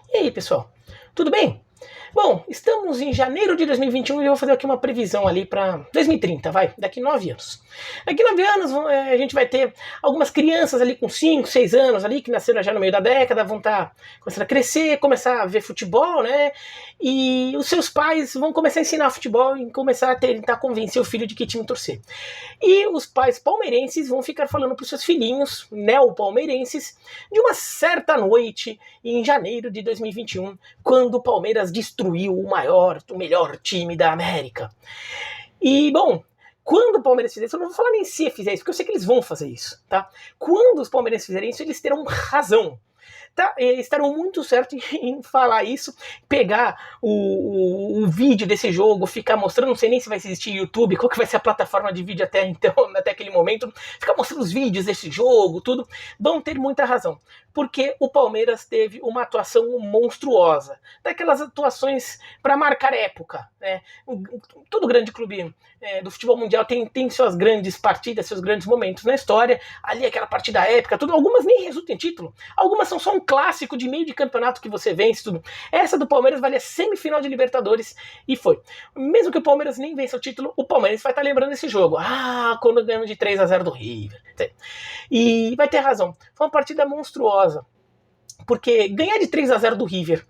E aí, pessoal? Tudo bem? Bom, estamos em janeiro de 2021 e eu vou fazer aqui uma previsão ali para 2030, vai, daqui 9 anos. Daqui 9 anos a gente vai ter algumas crianças ali com 5, 6 anos ali, que nasceram já no meio da década, vão estar começando a crescer, começar a ver futebol, né? E os seus pais vão começar a ensinar futebol e começar a tentar convencer o filho de que time torcer. E os pais palmeirenses vão ficar falando para os seus filhinhos, neopalmeirenses, de uma certa noite em janeiro de 2021, quando o Palmeiras destruiu o melhor time da América. E, bom, quando o Palmeiras fizer isso, eu não vou falar nem se fizer isso, porque eu sei que eles vão fazer isso, tá? Quando os palmeirenses fizerem isso, eles terão razão. Tá, estarão muito certos em falar isso, pegar o vídeo desse jogo, ficar mostrando, não sei nem se vai existir YouTube, qual que vai ser a plataforma de vídeo até então, até aquele momento, ficar mostrando os vídeos desse jogo, tudo, vão ter muita razão, porque o Palmeiras teve uma atuação monstruosa, daquelas atuações para marcar época, né? Todo grande clube do futebol mundial tem suas grandes partidas, seus grandes momentos na história, ali aquela partida épica, tudo, algumas nem resultam em título, algumas são só um clássico de meio de campeonato que você vence, tudo. Essa do Palmeiras vale a semifinal de Libertadores e foi. Mesmo que o Palmeiras nem vença o título, o Palmeiras vai estar lembrando desse jogo. Quando ganhamos de 3-0 do River. E vai ter razão. Foi uma partida monstruosa. Porque ganhar de 3-0 do River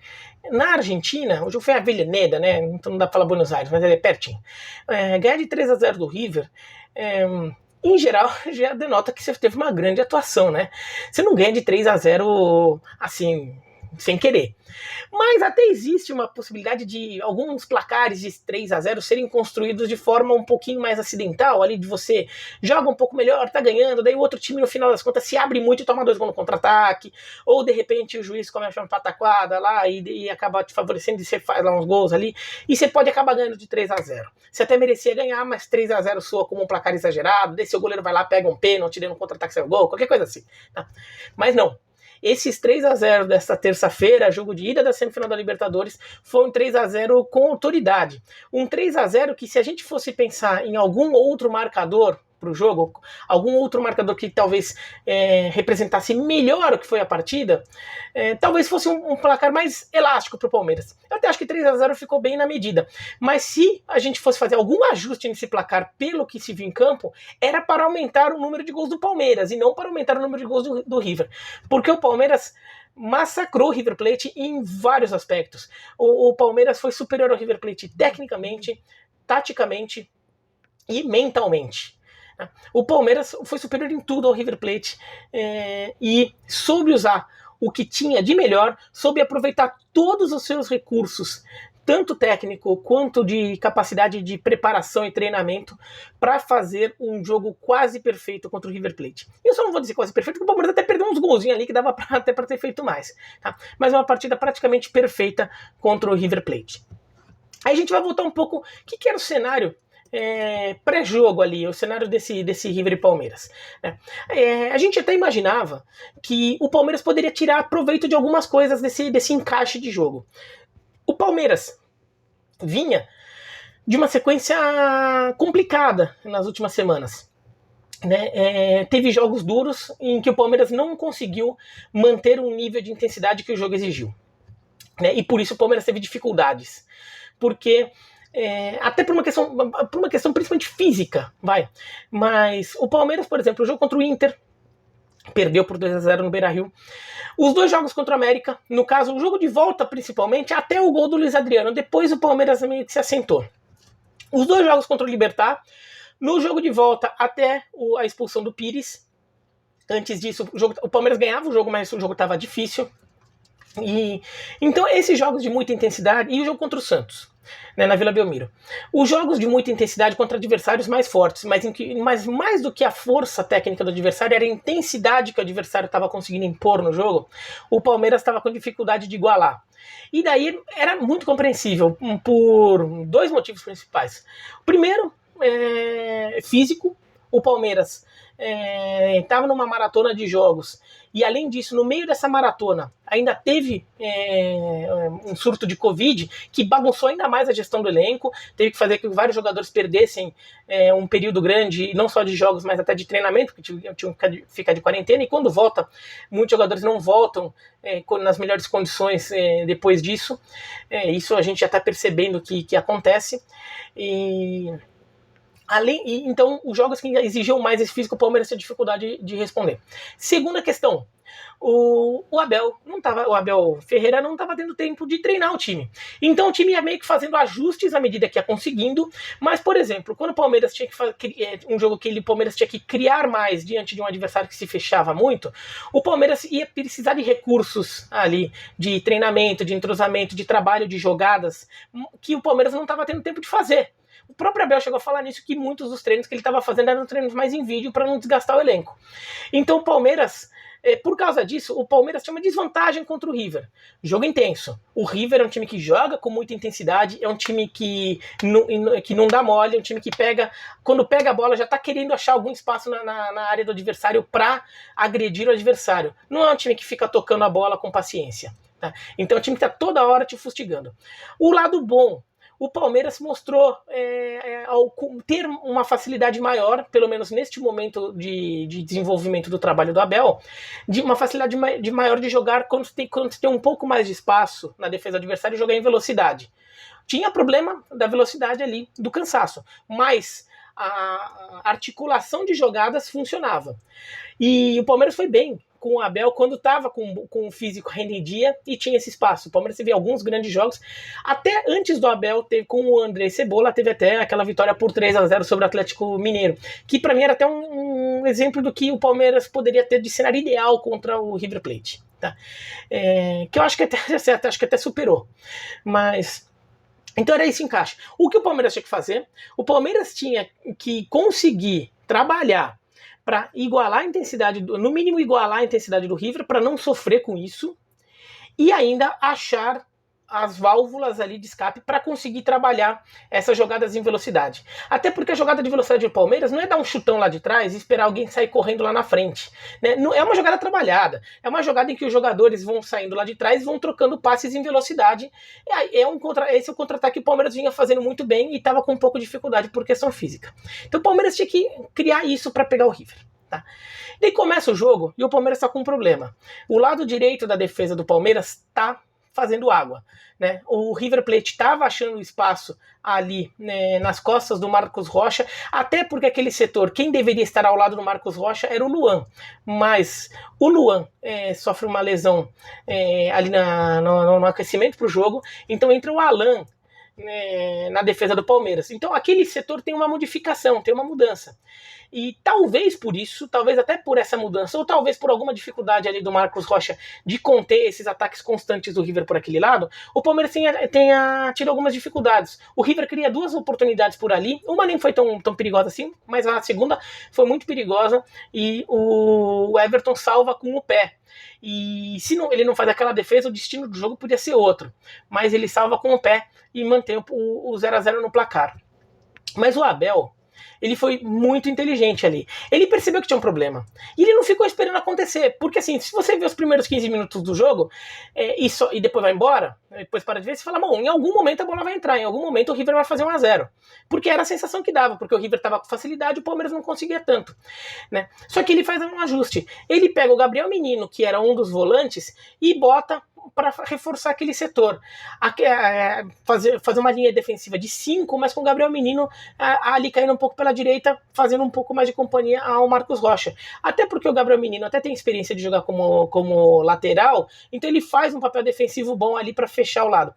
na Argentina, o jogo foi a Avellaneda, né? Então não dá pra falar Buenos Aires, mas ele é pertinho. Ganhar de 3-0 do River, em geral, já denota que você teve uma grande atuação, né? Você não ganha de 3-0 assim, sem querer. Mas até existe uma possibilidade de alguns placares de 3-0 serem construídos de forma um pouquinho mais acidental, ali de você joga um pouco melhor, tá ganhando, daí o outro time no final das contas se abre muito e toma 2 gols no contra-ataque, ou de repente o juiz começa uma pataquada lá e acaba te favorecendo e você faz lá uns gols ali, e você pode acabar ganhando de 3-0. Você até merecia ganhar, mas 3-0 soa como um placar exagerado, daí seu goleiro vai lá, pega um pênalti, daí no contra-ataque sai o gol, qualquer coisa assim. Tá? Mas não. Esses 3-0 desta terça-feira, jogo de ida da semifinal da Libertadores, foi um 3-0 com autoridade. Um 3-0 que, se a gente fosse pensar em algum outro marcador para o jogo, algum outro marcador que talvez representasse melhor o que foi a partida, talvez fosse um placar mais elástico para o Palmeiras. Eu até acho que 3-0 ficou bem na medida. Mas se a gente fosse fazer algum ajuste nesse placar pelo que se viu em campo, era para aumentar o número de gols do Palmeiras e não para aumentar o número de gols do River. Porque o Palmeiras massacrou o River Plate em vários aspectos. O Palmeiras foi superior ao River Plate tecnicamente, taticamente e mentalmente. O Palmeiras foi superior em tudo ao River Plate e soube usar o que tinha de melhor, soube aproveitar todos os seus recursos, tanto técnico quanto de capacidade de preparação e treinamento, para fazer um jogo quase perfeito contra o River Plate. Eu só não vou dizer quase perfeito, porque o Palmeiras até perdeu uns golzinhos ali que dava até para ter feito mais. Tá? Mas é uma partida praticamente perfeita contra o River Plate. Aí a gente vai voltar um pouco, o que era o cenário pré-jogo ali, o cenário desse River e Palmeiras. A gente até imaginava que o Palmeiras poderia tirar proveito de algumas coisas desse encaixe de jogo. O Palmeiras vinha de uma sequência complicada nas últimas semanas. Teve jogos duros em que o Palmeiras não conseguiu manter um nível de intensidade que o jogo exigiu. E por isso o Palmeiras teve dificuldades. Porque até por uma questão principalmente física, mas o Palmeiras, por exemplo, o jogo contra o Inter, perdeu por 2-0 no Beira-Rio. Os 2 jogos contra o América, no caso, o jogo de volta principalmente, até o gol do Luiz Adriano, depois o Palmeiras meio que se assentou. Os 2 jogos contra o Libertad, no jogo de volta até a expulsão do Pires. Antes disso, o Palmeiras ganhava o jogo, mas o jogo estava difícil. Então esses jogos de muita intensidade, e o jogo contra o Santos, na Vila Belmiro, os jogos de muita intensidade contra adversários mais fortes, mas mais do que a força técnica do adversário, era a intensidade que o adversário estava conseguindo impor no jogo, o Palmeiras estava com dificuldade de igualar. E daí era muito compreensível por 2 motivos principais. O primeiro, físico. o Palmeiras estava numa maratona de jogos e, além disso, no meio dessa maratona, ainda teve um surto de Covid que bagunçou ainda mais a gestão do elenco, teve que fazer que vários jogadores perdessem um período grande, não só de jogos, mas até de treinamento, porque tinham que ficar de quarentena, e quando volta, muitos jogadores não voltam nas melhores condições depois disso. Isso a gente já está percebendo que acontece. Então, os jogos que exigiam mais esse físico, o Palmeiras tinha dificuldade de responder. Segunda questão, o Abel Ferreira não estava tendo tempo de treinar o time. Então o time ia meio que fazendo ajustes à medida que ia conseguindo. Mas, por exemplo, quando o Palmeiras tinha que fazer um jogo que o Palmeiras tinha que criar mais diante de um adversário que se fechava muito, o Palmeiras ia precisar de recursos ali, de treinamento, de entrosamento, de trabalho, de jogadas, que o Palmeiras não estava tendo tempo de fazer. O próprio Abel chegou a falar nisso, que muitos dos treinos que ele estava fazendo eram treinos mais em vídeo para não desgastar o elenco. Então o Palmeiras, por causa disso, o Palmeiras tinha uma desvantagem contra o River. Jogo intenso. O River é um time que joga com muita intensidade, é um time que não dá mole, é um time que quando pega a bola já está querendo achar algum espaço na área do adversário para agredir o adversário. Não é um time que fica tocando a bola com paciência. Tá? Então é um time que está toda hora te fustigando. O lado bom, o Palmeiras mostrou ao ter uma facilidade maior, pelo menos neste momento de desenvolvimento do trabalho do Abel, de uma facilidade maior de jogar quando você tem um pouco mais de espaço na defesa do adversário e jogar em velocidade. Tinha problema da velocidade ali, do cansaço, mas a articulação de jogadas funcionava. E o Palmeiras foi bem com o Abel quando estava com o físico rendia e tinha esse espaço. O Palmeiras teve alguns grandes jogos, até antes do Abel, teve com o André Cebola, teve até aquela vitória por 3-0 sobre o Atlético Mineiro, que para mim era até um exemplo do que o Palmeiras poderia ter de cenário ideal contra o River Plate. Tá? Que eu acho que até superou. Mas então era esse encaixe. O que o Palmeiras tinha que fazer? O Palmeiras tinha que conseguir trabalhar para igualar a intensidade, no mínimo igualar a intensidade do River, para não sofrer com isso, e ainda achar as válvulas ali de escape para conseguir trabalhar essas jogadas em velocidade. Até porque a jogada de velocidade do Palmeiras não é dar um chutão lá de trás e esperar alguém sair correndo lá na frente. Né? Não, é uma jogada trabalhada. É uma jogada em que os jogadores vão saindo lá de trás e vão trocando passes em velocidade. Esse é o contra-ataque que o Palmeiras vinha fazendo muito bem e estava com um pouco de dificuldade por questão física. Então o Palmeiras tinha que criar isso para pegar o River. Tá? Daí começa o jogo e o Palmeiras está com um problema. O lado direito da defesa do Palmeiras está fazendo água. Né? O River Plate estava achando espaço ali, né, nas costas do Marcos Rocha, até porque aquele setor, quem deveria estar ao lado do Marcos Rocha era o Luan, mas o Luan sofre uma lesão ali no aquecimento para o jogo, então entra o Alan na defesa do Palmeiras. Então aquele setor tem uma modificação, tem uma mudança. E talvez por isso, talvez até por essa mudança, ou talvez por alguma dificuldade ali do Marcos Rocha de conter esses ataques constantes do River por aquele lado, o Palmeiras tenha tido algumas dificuldades. O River cria duas oportunidades por ali, uma nem foi tão perigosa assim, mas a segunda foi muito perigosa e o Everton salva com o pé. E se ele não faz aquela defesa, o destino do jogo podia ser outro. Mas ele salva com o pé e mantém o 0-0 no placar. Mas o Abel, ele foi muito inteligente ali. Ele percebeu que tinha um problema. E ele não ficou esperando acontecer. Porque assim, se você vê os primeiros 15 minutos do jogo e depois vai embora, depois para de ver, você fala, bom, em algum momento a bola vai entrar, em algum momento o River vai fazer 1-0. Porque era a sensação que dava, porque o River estava com facilidade e o Palmeiras não conseguia tanto. Né? Só que ele faz um ajuste. Ele pega o Gabriel Menino, que era um dos volantes, e bota para reforçar aquele setor. Fazer uma linha defensiva de 5, mas com o Gabriel Menino ali caindo um pouco pela direita, fazendo um pouco mais de companhia ao Marcos Rocha. Até porque o Gabriel Menino até tem experiência de jogar como lateral, então ele faz um papel defensivo bom ali para fechar o lado.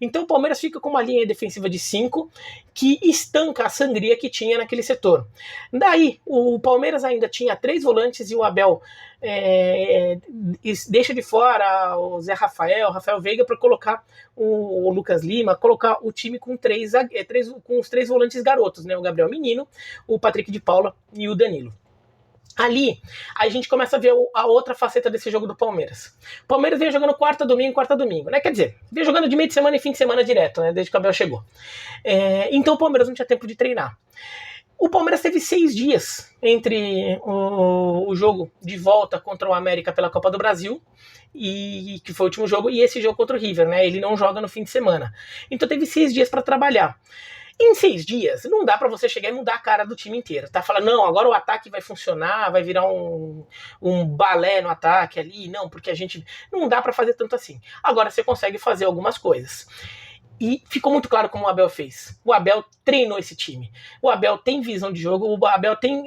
Então o Palmeiras fica com uma linha defensiva de 5 que estanca a sangria que tinha naquele setor. Daí, o Palmeiras ainda tinha 3 volantes e o Abel deixa de fora o Zé Rafael Veiga para colocar o Lucas Lima, colocar o time com os 3 volantes garotos, né? O Gabriel Menino, o Patrick de Paula e o Danilo. Ali, a gente começa a ver a outra faceta desse jogo do Palmeiras. O Palmeiras vem jogando quarta domingo, né? Quer dizer, vem jogando de meio de semana e fim de semana direto, né? Desde que o Abel chegou. Então o Palmeiras não tinha tempo de treinar. O Palmeiras teve 6 dias entre o jogo de volta contra o América pela Copa do Brasil, e que foi o último jogo, e esse jogo contra o River, né? Ele não joga no fim de semana. Então teve 6 dias para trabalhar. Em 6 dias, não dá para você chegar e mudar a cara do time inteiro, tá? Falar, não, agora o ataque vai funcionar, vai virar um balé no ataque ali, não, porque a gente... Não dá para fazer tanto assim. Agora você consegue fazer algumas coisas. E ficou muito claro como o Abel fez. O Abel treinou esse time. O Abel tem visão de jogo, o Abel tem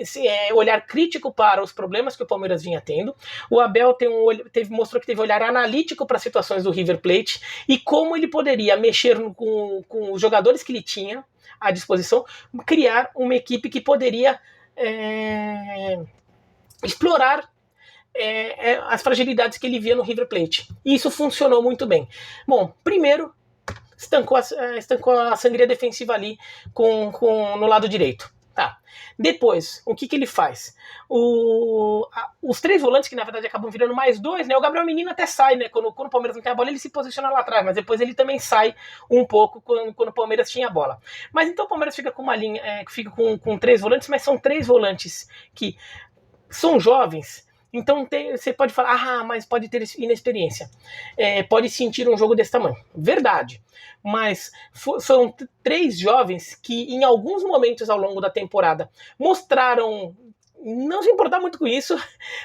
olhar crítico para os problemas que o Palmeiras vinha tendo. O Abel mostrou que teve olhar analítico para as situações do River Plate e como ele poderia mexer com os jogadores que ele tinha à disposição, criar uma equipe que poderia explorar as fragilidades que ele via no River Plate. E isso funcionou muito bem. Bom, primeiro, estancou a sangria defensiva ali no lado direito. Tá. Depois, o que ele faz? Os 3 volantes, que na verdade acabam virando mais 2, né? O Gabriel Menino até sai, né? Quando o Palmeiras não tem a bola, ele se posiciona lá atrás, mas depois ele também sai um pouco quando o Palmeiras tinha a bola. Mas então o Palmeiras fica com uma linha, fica com 3 volantes, mas são 3 volantes que são jovens. Então você pode falar, mas pode ter inexperiência, pode sentir um jogo desse tamanho. Verdade, mas são 3 jovens que em alguns momentos ao longo da temporada mostraram não se importar muito com isso,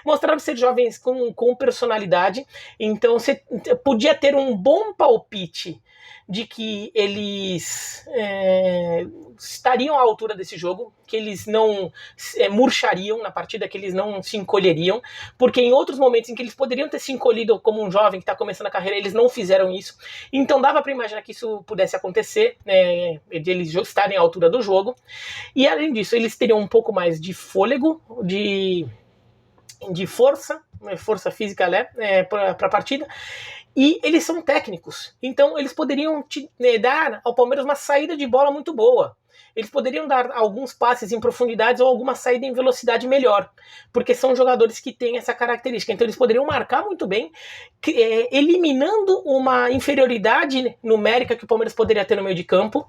mostraram ser jovens com personalidade. Então você podia ter um bom palpite de que eles estariam à altura desse jogo, que eles não murchariam na partida, que eles não se encolheriam, porque em outros momentos em que eles poderiam ter se encolhido como um jovem que está começando a carreira, eles não fizeram isso. Então dava para imaginar que isso pudesse acontecer, de eles estarem à altura do jogo. E além disso, eles teriam um pouco mais de fôlego, de força física para a partida. E eles são técnicos, então eles poderiam dar ao Palmeiras uma saída de bola muito boa. Eles poderiam dar alguns passes em profundidade ou alguma saída em velocidade melhor, porque são jogadores que têm essa característica. Então eles poderiam marcar muito bem, eliminando uma inferioridade numérica que o Palmeiras poderia ter no meio de campo,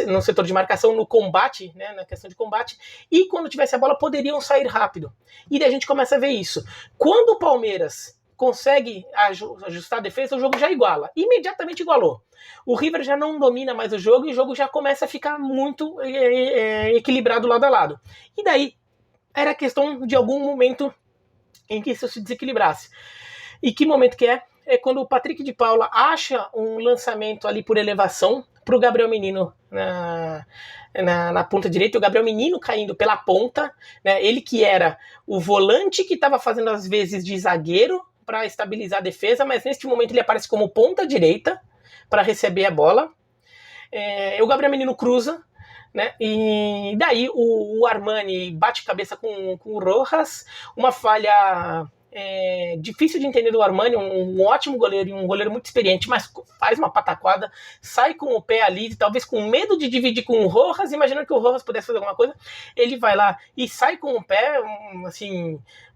no setor de marcação, no combate, na questão de combate, e quando tivesse a bola poderiam sair rápido. E daí a gente começa a ver isso. Quando o Palmeiras consegue ajustar a defesa, o jogo já iguala. Imediatamente igualou. O River já não domina mais o jogo e o jogo já começa a ficar muito equilibrado lado a lado. E daí era questão de algum momento em que isso se desequilibrasse. E que momento que é? É quando o Patrick de Paula acha um lançamento ali por elevação para o Gabriel Menino na ponta direita, o Gabriel Menino caindo pela ponta, né? Ele que era o volante que estava fazendo às vezes de zagueiro para estabilizar a defesa, mas neste momento ele aparece como ponta direita para receber a bola. O Gabriel Menino cruza, né? E daí o Armani bate cabeça com o Rojas, uma falha difícil de entender do Armani, um ótimo goleiro e um goleiro muito experiente, mas faz uma pataquada, sai com o pé ali, talvez com medo de dividir com o Rojas, imaginando que o Rojas pudesse fazer alguma coisa, ele vai lá e sai com o pé,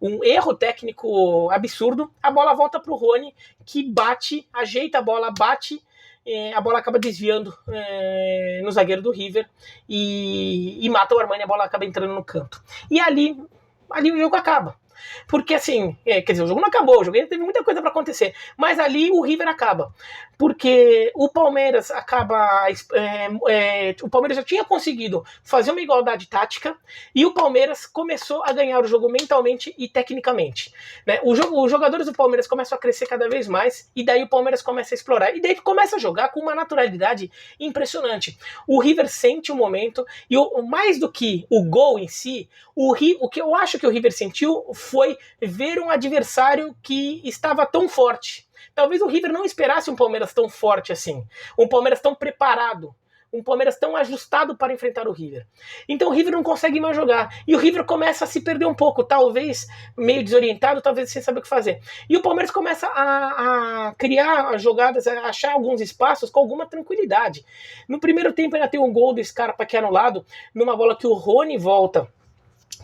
um erro técnico absurdo, a bola volta para o Rony, que bate, ajeita a bola, bate, a bola acaba desviando no zagueiro do River e mata o Armani, a bola acaba entrando no canto. E ali o jogo acaba. Porque assim, quer dizer, o jogo não acabou, o jogo ainda teve muita coisa para acontecer, mas ali o River acaba, porque o Palmeiras acaba, o Palmeiras já tinha conseguido fazer uma igualdade tática e o Palmeiras começou a ganhar o jogo mentalmente e tecnicamente, né? Os jogadores do Palmeiras começam a crescer cada vez mais e daí o Palmeiras começa a explorar e daí começa a jogar com uma naturalidade impressionante. O River sente o momento e mais do que o gol em si, o que eu acho que o River sentiu foi ver um adversário que estava tão forte. Talvez o River não esperasse um Palmeiras tão forte assim, um Palmeiras tão preparado, um Palmeiras tão ajustado para enfrentar o River. Então o River não consegue mais jogar, e o River começa a se perder um pouco, talvez meio desorientado, talvez sem saber o que fazer. E o Palmeiras começa a criar jogadas, a achar alguns espaços com alguma tranquilidade. No primeiro tempo ainda tem um gol do Scarpa que é anulado, numa bola que o Rony volta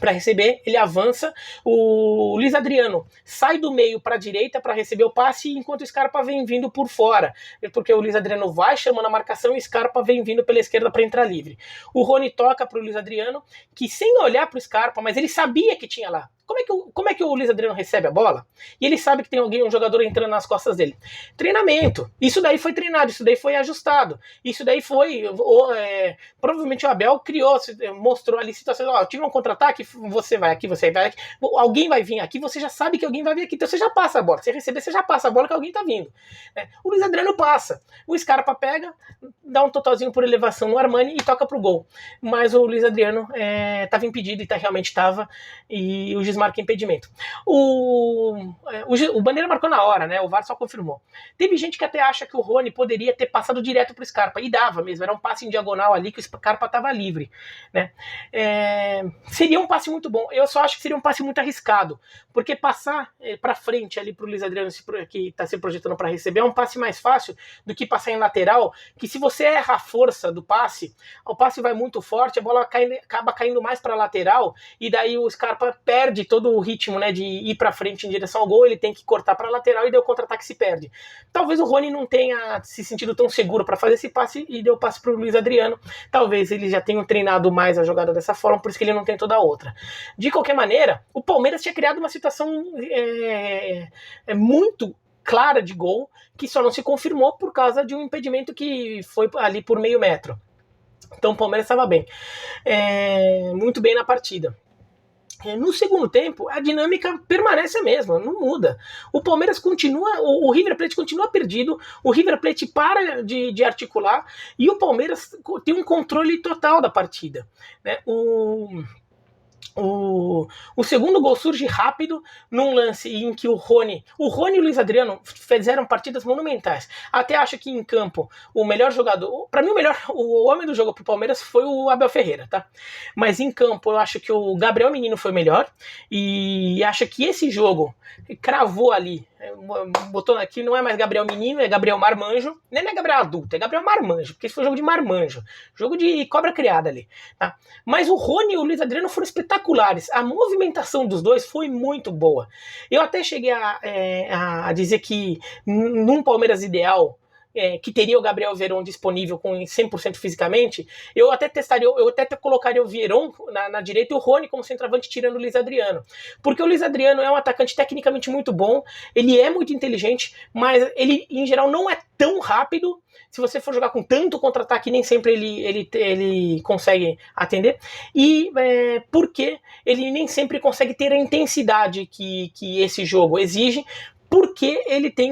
para receber, ele avança, o Luiz Adriano sai do meio para a direita para receber o passe, enquanto o Scarpa vem vindo por fora, porque o Luiz Adriano vai chamando a marcação e o Scarpa vem vindo pela esquerda para entrar livre. O Rony toca para o Luiz Adriano, que sem olhar para o Scarpa, mas ele sabia que tinha lá. Como é que o Luiz Adriano recebe a bola? E ele sabe que tem um jogador entrando nas costas dele. Treinamento. Isso daí foi treinado, isso daí foi ajustado. Isso daí foi... provavelmente o Abel criou, mostrou ali situações. Ó, tive um contra-ataque, você vai aqui, você vai aqui. Alguém vai vir aqui, você já sabe que alguém vai vir aqui. Então você já passa a bola. Se receber, você já passa a bola que alguém tá vindo. O Luiz Adriano passa. O Scarpa pega, dá um totalzinho por elevação no Armani e toca pro gol. Mas o Luiz Adriano estava impedido e realmente estava. E o juiz marca impedimento. O Bandeira marcou na hora, né? O VAR só confirmou. Teve gente que até acha que o Rony poderia ter passado direto pro Scarpa, e dava mesmo, era um passe em diagonal ali que o Scarpa estava livre, né? Seria um passe muito bom. Eu só acho que seria um passe muito arriscado, porque passar para frente ali pro Luiz Adriano, que está se projetando para receber, é um passe mais fácil do que passar em lateral, que se você erra a força do passe, o passe vai muito forte, a bola acaba caindo mais para lateral, e daí o Scarpa perde todo o ritmo, né, de ir para frente em direção ao gol, ele tem que cortar para lateral e daí o contra-ataque se perde. Talvez o Rony não tenha se sentido tão seguro para fazer esse passe e deu passe para o Luiz Adriano. Talvez eles já tenham treinado mais a jogada dessa forma, por isso que ele não tem toda a outra. De qualquer maneira, o Palmeiras tinha criado uma situação muito clara de gol, que só não se confirmou por causa de um impedimento que foi ali por meio metro. Então o Palmeiras estava bem. Muito bem na partida. No segundo tempo, a dinâmica permanece a mesma, não muda. O Palmeiras continua, o River Plate continua perdido, o River Plate para de articular e o Palmeiras tem um controle total da partida, né? O segundo gol surge rápido num lance em que o Rony e o Luiz Adriano fizeram partidas monumentais. Até acho que em campo o melhor jogador, para mim o homem do jogo pro Palmeiras foi o Abel Ferreira, tá? Mas em campo eu acho que o Gabriel Menino foi melhor e acho que esse jogo cravou ali, botou aqui, não é mais Gabriel Menino, é Gabriel Marmanjo, nem é Gabriel adulto, é Gabriel Marmanjo, porque esse foi jogo de marmanjo, jogo de cobra criada ali, tá? Mas o Rony e o Luiz Adriano foram espetaculares, a movimentação dos dois foi muito boa. Eu até cheguei a dizer que num Palmeiras ideal, que teria o Gabriel Veron disponível com 100% fisicamente, eu até colocaria o Veron na direita e o Rony como centroavante tirando o Luiz Adriano. Porque o Luiz Adriano é um atacante tecnicamente muito bom, ele é muito inteligente, mas ele em geral não é tão rápido. Se você for jogar com tanto contra-ataque, nem sempre ele consegue atender. E porque ele nem sempre consegue ter a intensidade que esse jogo exige, porque ele tem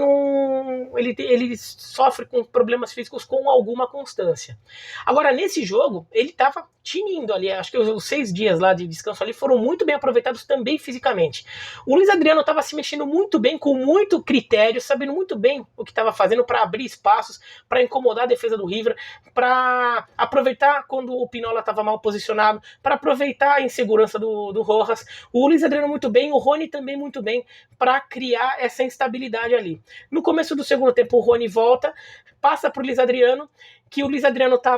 ele sofre com problemas físicos com alguma constância. Agora, nesse jogo, ele estava tinindo ali, acho que os 6 dias lá de descanso ali foram muito bem aproveitados também fisicamente. O Luiz Adriano estava se mexendo muito bem, com muito critério, sabendo muito bem o que estava fazendo para abrir espaços, para incomodar a defesa do River, para aproveitar quando o Pinola estava mal posicionado, para aproveitar a insegurança do Rojas. O Luiz Adriano muito bem, o Rony também muito bem, para criar essa instabilidade ali. No começo do segundo tempo, o Rony volta, passa para o Luiz Adriano, que o Luiz Adriano tá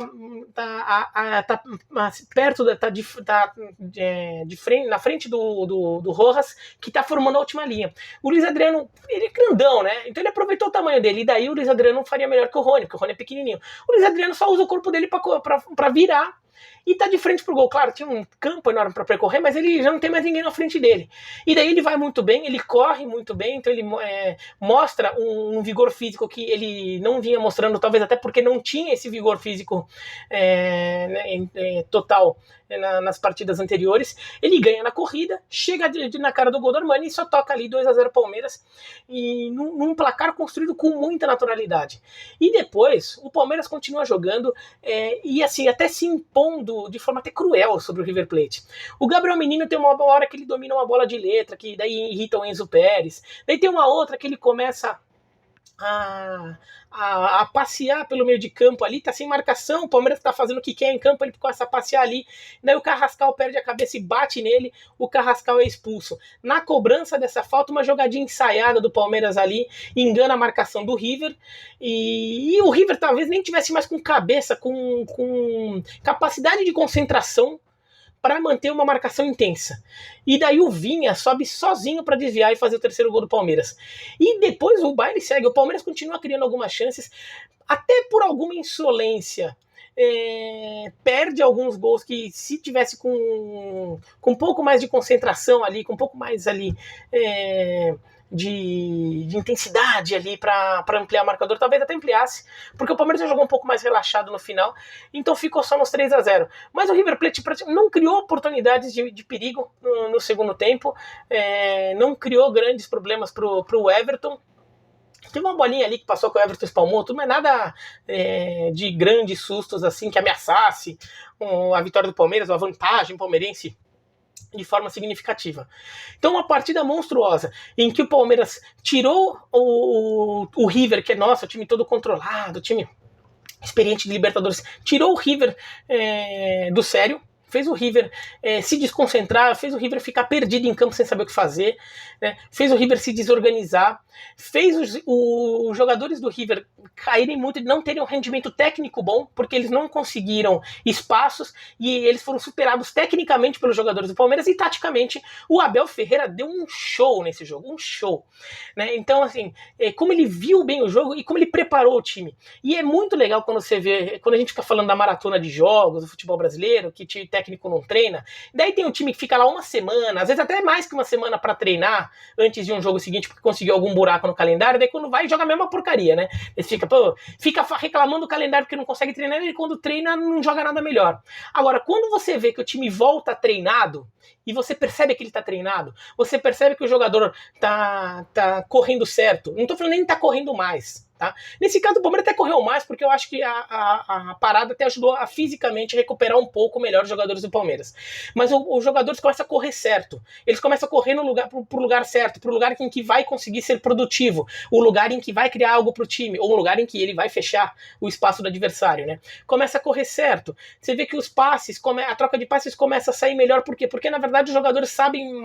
perto, de frente, na frente do Rojas, que tá formando a última linha. O Luiz Adriano, ele é grandão, né? Então ele aproveitou o tamanho dele, e daí o Luiz Adriano faria melhor que o Rony, porque o Rony é pequenininho. O Luiz Adriano só usa o corpo dele para virar e tá de frente pro gol. Claro, tinha um campo enorme para percorrer, mas ele já não tem mais ninguém na frente dele. E daí ele vai muito bem, ele corre muito bem, então ele mostra um vigor físico que ele não vinha mostrando, talvez até porque não tinha esse vigor físico total nas partidas anteriores. Ele ganha na corrida, chega na cara do gol do Armani e só toca ali 2-0 Palmeiras, e num placar construído com muita naturalidade. E depois o Palmeiras continua jogando e assim, até se impondo de forma até cruel sobre o River Plate. O Gabriel Menino tem uma hora que ele domina uma bola de letra, que daí irrita o Enzo Pérez. Daí tem uma outra que ele começa a passear pelo meio de campo ali, tá sem marcação, o Palmeiras tá fazendo o que quer em campo, ele começa a passear ali, daí o Carrascal perde a cabeça e bate nele, o Carrascal é expulso. Na cobrança dessa falta, uma jogadinha ensaiada do Palmeiras ali, engana a marcação do River, e o River talvez nem tivesse mais com cabeça, com capacidade de concentração para manter uma marcação intensa. E daí o Vinha sobe sozinho para desviar e fazer o terceiro gol do Palmeiras. E depois o baile segue, o Palmeiras continua criando algumas chances, até por alguma insolência. Perde alguns gols que, se tivesse com um pouco mais de concentração ali, com um pouco mais ali de intensidade ali para ampliar o marcador, talvez até ampliasse, porque o Palmeiras já jogou um pouco mais relaxado no final, então ficou só nos 3-0. Mas o River Plate não criou oportunidades de perigo no segundo tempo, não criou grandes problemas pro Everton. Teve uma bolinha ali que passou com o Everton espalmou, tudo, mas nada de grandes sustos assim que ameaçasse a vitória do Palmeiras, a vantagem palmeirense de forma significativa. Então, uma partida monstruosa, em que o Palmeiras tirou o River, que é nosso, o time todo controlado, o time experiente de Libertadores, tirou o River do sério, fez o River se desconcentrar, fez o River ficar perdido em campo sem saber o que fazer, né? Fez o River se desorganizar, fez os jogadores do River caírem muito, não terem um rendimento técnico bom, porque eles não conseguiram espaços e eles foram superados tecnicamente pelos jogadores do Palmeiras e taticamente o Abel Ferreira deu um show nesse jogo, um show, né? Então, assim, como ele viu bem o jogo e como ele preparou o time. E é muito legal quando você vê, quando a gente fica falando da maratona de jogos do futebol brasileiro, que o técnico não treina, daí tem um time que fica lá uma semana, às vezes até mais que uma semana para treinar antes de um jogo seguinte, porque conseguiu algum buraco no calendário, daí quando vai joga a mesma porcaria, né? Ele fica reclamando do calendário porque não consegue treinar, e quando treina não joga nada melhor. Agora, quando você vê que o time volta treinado, e você percebe que ele tá treinado, você percebe que o jogador tá correndo certo, não tô falando nem que tá correndo mais, tá? Nesse caso o Palmeiras até correu mais, porque eu acho que a parada até ajudou a fisicamente recuperar um pouco melhor os jogadores do Palmeiras. Mas os jogadores começam a correr certo, eles começam a correr pro lugar certo, pro lugar em que vai conseguir ser produtivo, o lugar em que vai criar algo pro time, ou um lugar em que ele vai fechar o espaço do adversário, né? Começa a correr certo, você vê que os passes, a troca de passes começa a sair melhor, por quê? Porque na verdade os jogadores sabem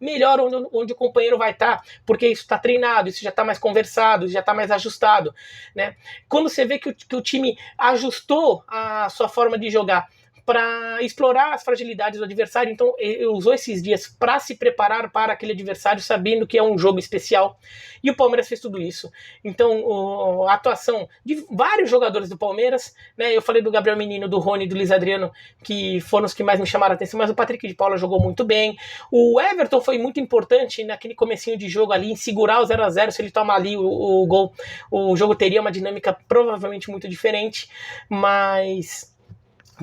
melhor onde o companheiro vai estar, porque isso está treinado, isso já está mais conversado, já está mais ajustado, né? Quando você vê que o time ajustou a sua forma de jogar para explorar as fragilidades do adversário, então usou esses dias para se preparar para aquele adversário, sabendo que é um jogo especial, e o Palmeiras fez tudo isso. Então a atuação de vários jogadores do Palmeiras, né? Eu falei do Gabriel Menino, do Rony, do Luiz Adriano, que foram os que mais me chamaram a atenção, mas o Patrick de Paula jogou muito bem, o Everton foi muito importante naquele comecinho de jogo ali, em segurar o 0-0, se ele tomar ali o gol, o jogo teria uma dinâmica provavelmente muito diferente, mas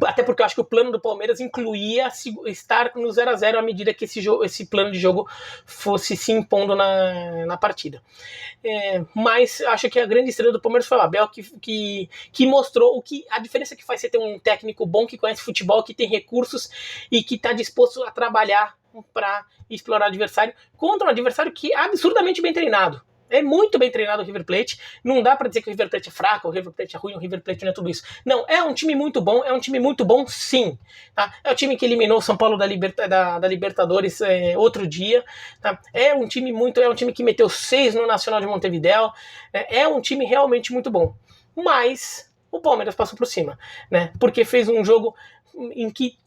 até porque eu acho que o plano do Palmeiras incluía estar no 0-0 à medida que esse plano de jogo fosse se impondo na partida. Mas acho que a grande estrela do Palmeiras foi o Abel, que mostrou a diferença que faz você ter um técnico bom, que conhece futebol, que tem recursos e que está disposto a trabalhar para explorar o adversário contra um adversário que é absurdamente bem treinado. É muito bem treinado o River Plate. Não dá pra dizer que o River Plate é fraco, o River Plate é ruim, o River Plate não é tudo isso. Não, é um time muito bom sim. Tá? É o time que eliminou o São Paulo da Libertadores outro dia. Tá? É um time que meteu 6 no Nacional de Montevidéu. É um time realmente muito bom. Mas o Palmeiras passou por cima, né? Porque fez um jogo em que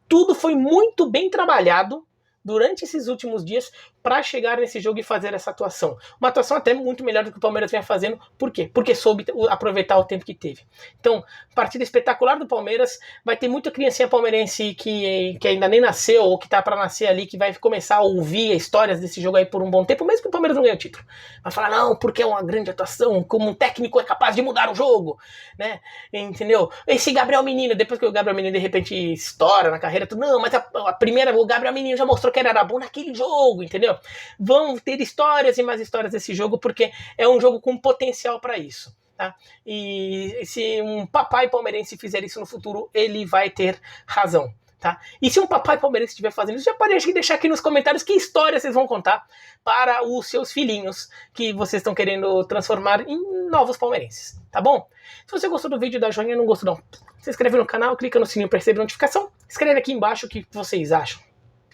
tudo foi muito bem trabalhado durante esses últimos dias para chegar nesse jogo e fazer essa atuação. Uma atuação até muito melhor do que o Palmeiras vinha fazendo. Por quê? Porque soube aproveitar o tempo que teve. Então, partida espetacular do Palmeiras. Vai ter muita criancinha palmeirense que ainda nem nasceu ou que tá para nascer ali, que vai começar a ouvir histórias desse jogo aí por um bom tempo, mesmo que o Palmeiras não ganhe o título. Vai falar, não, porque é uma grande atuação, como um técnico é capaz de mudar o jogo, né? Entendeu? Esse Gabriel Menino, depois que o Gabriel Menino de repente estoura na carreira, não, mas a primeira, o Gabriel Menino já mostrou que era bom naquele jogo, entendeu? Vão ter histórias e mais histórias desse jogo, porque é um jogo com potencial para isso. Tá? E se um papai palmeirense fizer isso no futuro, ele vai ter razão. Tá? E se um papai palmeirense estiver fazendo isso, já pode deixar aqui nos comentários que história vocês vão contar para os seus filhinhos que vocês estão querendo transformar em novos palmeirenses. Tá bom? Se você gostou do vídeo, dá joinha, não gostou não. Se inscreve no canal, clica no sininho para receber notificação. Escreve aqui embaixo o que vocês acham.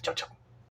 Tchau, tchau.